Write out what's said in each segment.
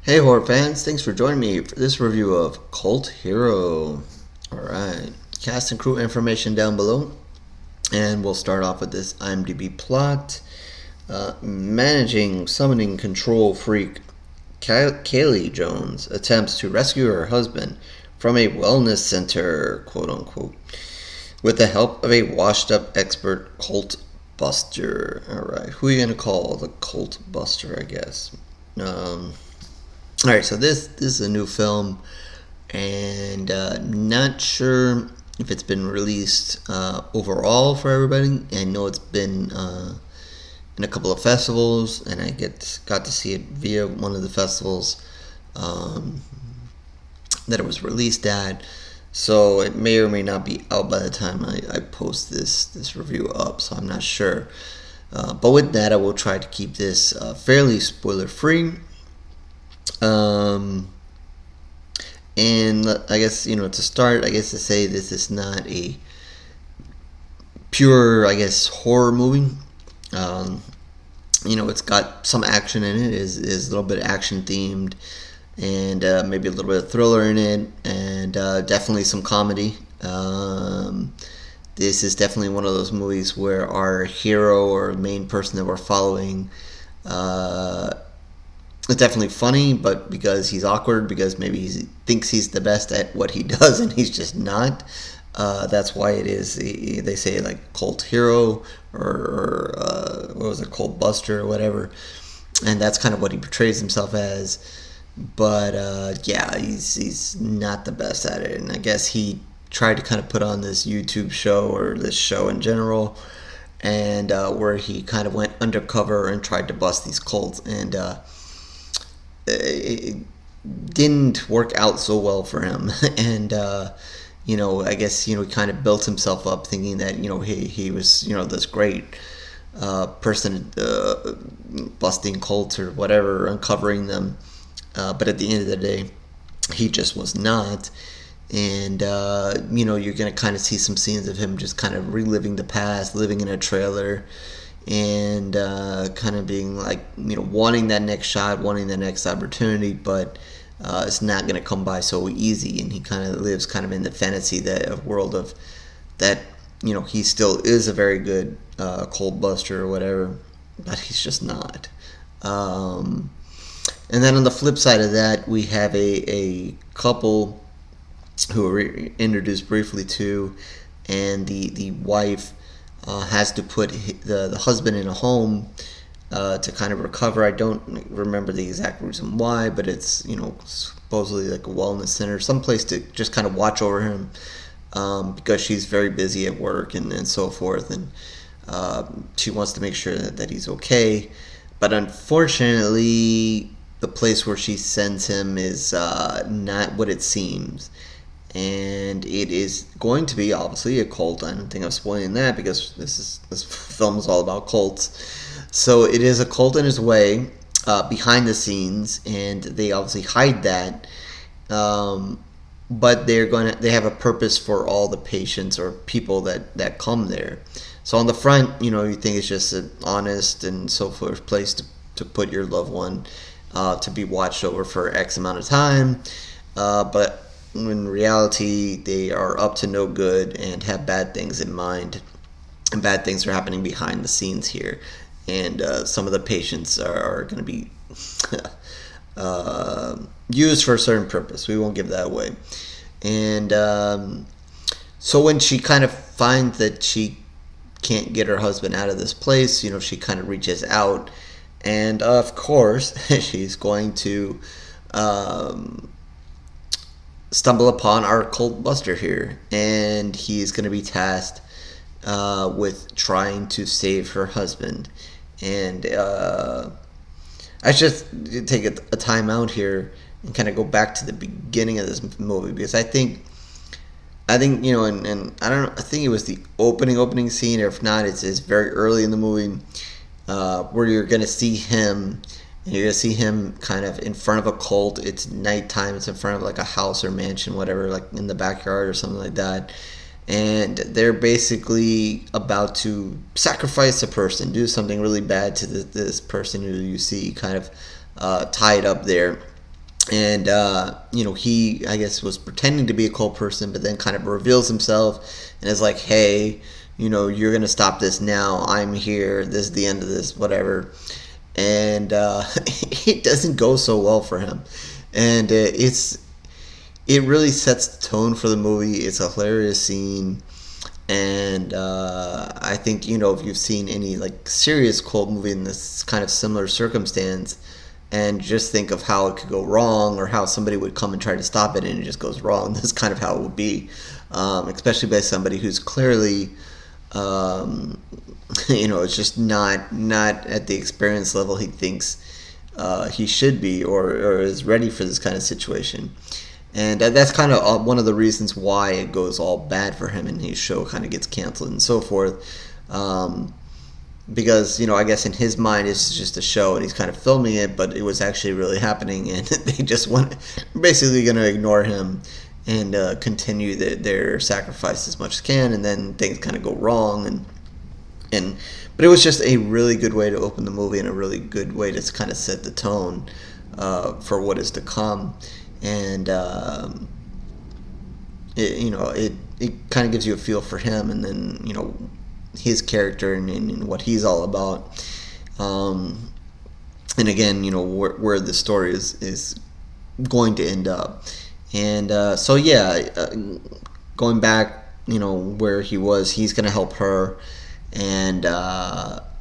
Hey horror fans, thanks for joining me for this review of Cult Hero. Alright, cast and crew information down below, and we'll start off with this IMDb plot. Managing summoning control freak Kallie Jones attempts to rescue her husband from a wellness center, quote unquote, with the help of a washed up expert cult buster. Alright, who are you going to call the cult buster, I guess? All right, so this is a new film, and not sure if it's been released overall for everybody. I know it's been in a couple of festivals, and I got to see it via one of the festivals that it was released at. So it may or may not be out by the time I post this review up. So I'm not sure. But with that, I will try to keep this fairly spoiler free. And I guess, to start, I guess to say this is not a pure, I guess, horror movie. It's got some action in it, is a little bit action themed, and maybe a little bit of thriller in it, and definitely some comedy. This is definitely one of those movies where our hero or main person that we're following it's definitely funny, but because he's awkward, because maybe he thinks he's the best at what he does and he's just not. That's why it is. They say like cult hero or what was it, cult buster or whatever, and that's kind of what he portrays himself as. But yeah, he's not the best at it, and I guess he tried to kind of put on this YouTube show or this show in general, and where he kind of went undercover and tried to bust these cults, and it didn't work out so well for him. And I guess he kind of built himself up thinking that he was this great person busting cults or whatever, uncovering them, but at the end of the day he just was not. And you're gonna kind of see some scenes of him just kind of reliving the past, living in a trailer, and kind of being like, wanting that next shot, wanting the next opportunity, but it's not going to come by so easy. And he kind of lives kind of in the fantasy world of that, he still is a very good cold buster or whatever, but he's just not. And then on the flip side of that, we have a couple who are introduced briefly to, and the wife has to put the husband in a home to kind of recover. I don't remember the exact reason why, but it's supposedly like a wellness center, someplace to just kind of watch over him, because she's very busy at work and so forth, and she wants to make sure that he's okay. But unfortunately, the place where she sends him is not what it seems, and it is going to be obviously a cult. I don't think I'm spoiling that because this film is all about cults. So it is a cult in its way, behind the scenes, and they obviously hide that. But they have a purpose for all the patients or people that come there. So on the front, you think it's just an honest and so forth place to put your loved one to be watched over for X amount of time, but in reality, they are up to no good and have bad things in mind, and bad things are happening behind the scenes here. And some of the patients are going to be used for a certain purpose. We won't give that away. And so when she kind of finds that she can't get her husband out of this place, she kind of reaches out, and of course she's going to stumble upon our cult buster here, and he's going to be tasked with trying to save her husband. And I should take a time out here and kind of go back to the beginning of this movie, because I think and I don't know, I think it was the opening scene, or if not, it's very early in the movie, where you're going to see him. And you're going to see him kind of in front of a cult. It's nighttime. It's in front of like a house or mansion, whatever, like in the backyard or something like that. And they're basically about to sacrifice a person, do something really bad to this person who you see kind of tied up there. And he, I guess, was pretending to be a cult person, but then kind of reveals himself and is like, hey, you're gonna stop this now. I'm here. This is the end of this, whatever. And it doesn't go so well for him, and it really sets the tone for the movie. It's a hilarious scene. And I think, if you've seen any like serious cult movie in this kind of similar circumstance, and just think of how it could go wrong, or how somebody would come and try to stop it and it just goes wrong, this is kind of how it would be, especially by somebody who's clearly, it's just not at the experience level he thinks he should be, or is ready for this kind of situation. And that's kind of one of the reasons why it goes all bad for him, and his show kind of gets canceled and so forth. Because, I guess in his mind it's just a show and he's kind of filming it, but it was actually really happening, and they just basically going to ignore him and continue their sacrifice as much as can, and then things kind of go wrong. But it was just a really good way to open the movie, and a really good way to kind of set the tone for what is to come. And it kind of gives you a feel for him, and then his character and what he's all about. And again, where the story is going to end up. And going back, where he was, he's going to help her. And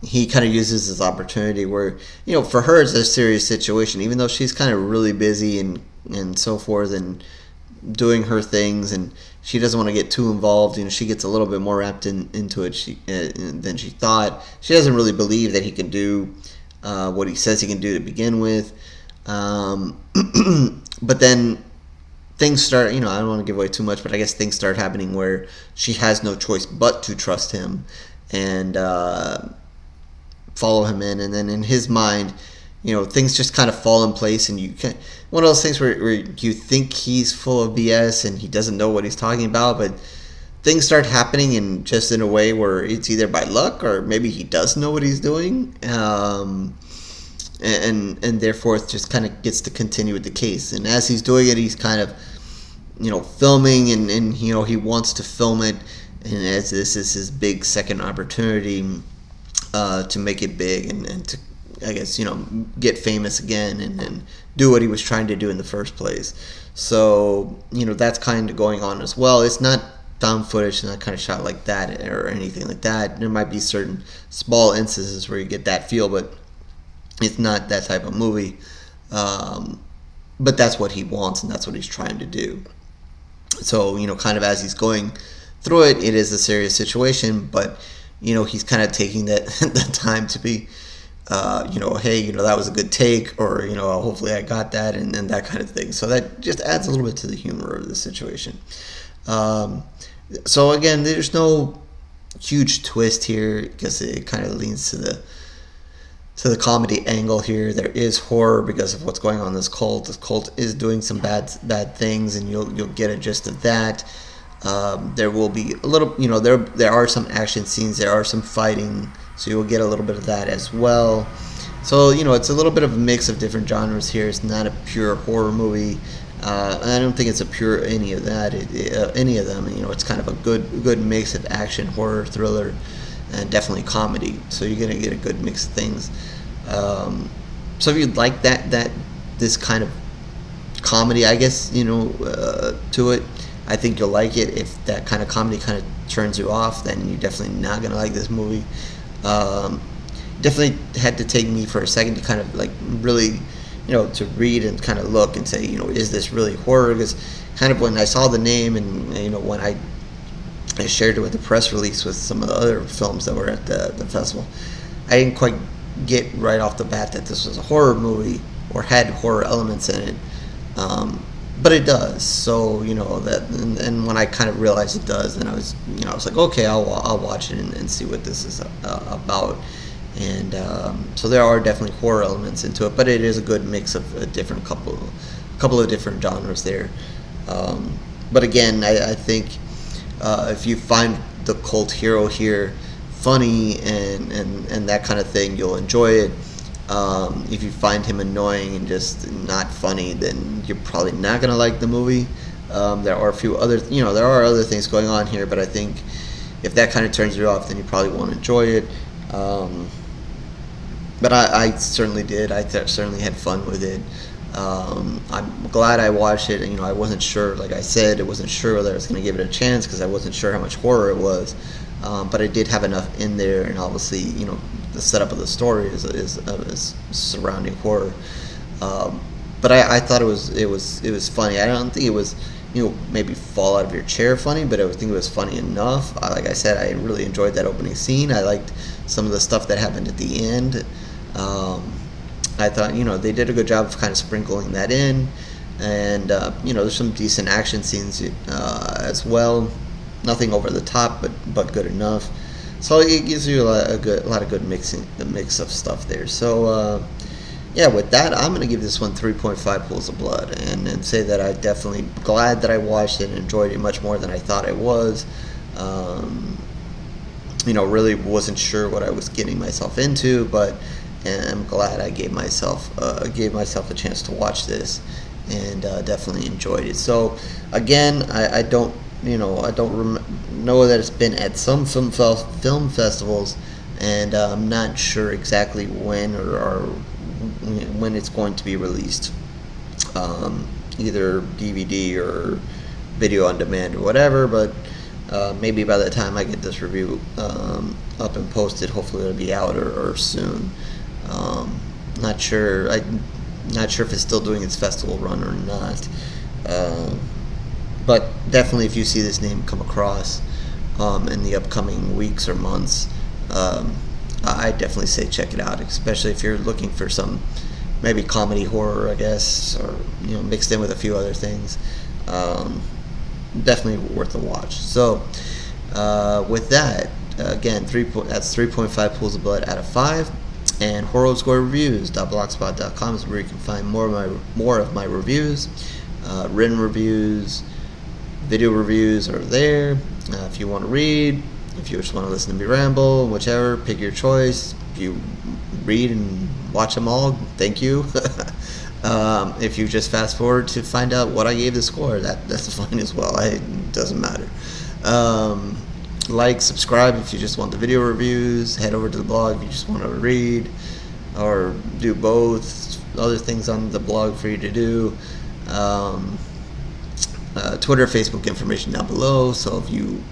he kind of uses this opportunity where, for her it's a serious situation, even though she's kind of really busy and so forth, and doing her things, and she doesn't want to get too involved. She gets a little bit more wrapped into it than she thought. She doesn't really believe that he can do what he says he can do to begin with. But then things start, I don't want to give away too much, but I guess things start happening where she has no choice but to trust him and follow him in. And then in his mind, things just kind of fall in place, and you can, one of those things where you think he's full of BS and he doesn't know what he's talking about, but things start happening in a way where it's either by luck or maybe he does know what he's doing, and therefore it just kind of gets to continue with the case. And as he's doing it, he's kind of filming, and he wants to film it, and as this is his big second opportunity to make it big and to, I guess, get famous again and do what he was trying to do in the first place. So, that's kind of going on as well. It's not found footage, not kind of shot like that or anything like that. There might be certain small instances where you get that feel, but it's not that type of movie. But that's what he wants, and that's what he's trying to do. So, kind of as he's going through it, it is a serious situation, but, he's kind of taking that time to be, hey, that was a good take, or, hopefully I got that, and that kind of thing. So that just adds a little bit to the humor of the situation. So again, there's no huge twist here, because it kind of leans to the comedy angle here. There is horror because of what's going on in this cult. This cult is doing some bad things, and you'll get a gist of that. There will be a little, there are some action scenes, there are some fighting, so you'll get a little bit of that as well. So, it's a little bit of a mix of different genres here. It's not a pure horror movie. And I don't think it's a pure any of that. Any of them. It's kind of a good mix of action, horror, thriller, and definitely comedy. So you're gonna get a good mix of things. So if you'd like this kind of comedy, I guess, to it, I think you'll like it. If that kind of comedy kind of turns you off, then you're definitely not gonna like this movie. Definitely had to take me for a second to kind of like really, to read and kind of look and say, is this really horror? Because kind of when I saw the name, and when I shared it with the press release with some of the other films that were at the festival, I didn't quite get right off the bat that this was a horror movie or had horror elements in it. But it does. So that, and when I kind of realized it does, then I was like, okay, I'll watch it and see what this is about. And so there are definitely horror elements into it, but it is a good mix of a different couple of different genres there. But again, I think if you find the cult hero here funny and that kind of thing, you'll enjoy it. If you find him annoying and just not funny, then you're probably not gonna like the movie. There are a few other, there are other things going on here, but I think if that kind of turns you off, then you probably won't enjoy it. But I certainly did. Certainly had fun with it. I'm glad I watched it. I wasn't sure, like I said, I wasn't sure whether I was going to give it a chance because I wasn't sure how much horror it was. But I did have enough in there, and obviously, the setup of the story is surrounding horror. But I thought it was funny. I don't think it was maybe fall out of your chair funny, but I think it was funny enough. Like I said, I really enjoyed that opening scene. I liked some of the stuff that happened at the end. I thought they did a good job of kind of sprinkling that in, and there's some decent action scenes as well. Nothing over the top, but good enough. So it gives you a lot of good mix of stuff there. So yeah, with that, I'm going to give this one 3.5 pools of blood, and say that I definitely glad that I watched it and enjoyed it much more than I thought I was. Really wasn't sure what I was getting myself into, but I'm glad I gave myself a chance to watch this, and definitely enjoyed it. So again, I don't know that it's been at some film festivals, and I'm not sure exactly when or when it's going to be released, either DVD or video on demand or whatever. But maybe by the time I get this review up and posted, hopefully it'll be out or soon. Not sure. I'm not sure if it's still doing its festival run or not. But definitely, if you see this name come across in the upcoming weeks or months, I definitely say check it out, especially if you're looking for some maybe comedy horror, I guess, or mixed in with a few other things. Definitely worth a watch. So with that, again, that's 3.5 pools of blood out of 5. And horrorscorereviews.blogspot.com is where you can find more of my reviews, written reviews, video reviews are there. If you want to read, if you just want to listen to me ramble, whichever, pick your choice. If you read and watch them all, thank you. If you just fast forward to find out what I gave the score, that's fine as well. It doesn't matter. Like, subscribe if you just want the video reviews. Head over to the blog if you just want to read, or do both. Other things on the blog for you to do. Twitter, Facebook information down below. So if you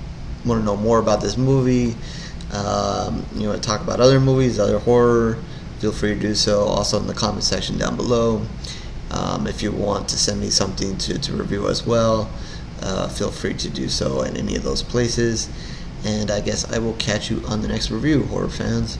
want to know more about this movie, you want to talk about other movies, other horror, feel free to do so. Also in the comment section down below. If you want to send me something to review as well, feel free to do so at any of those places. And I guess I will catch you on the next review, horror fans.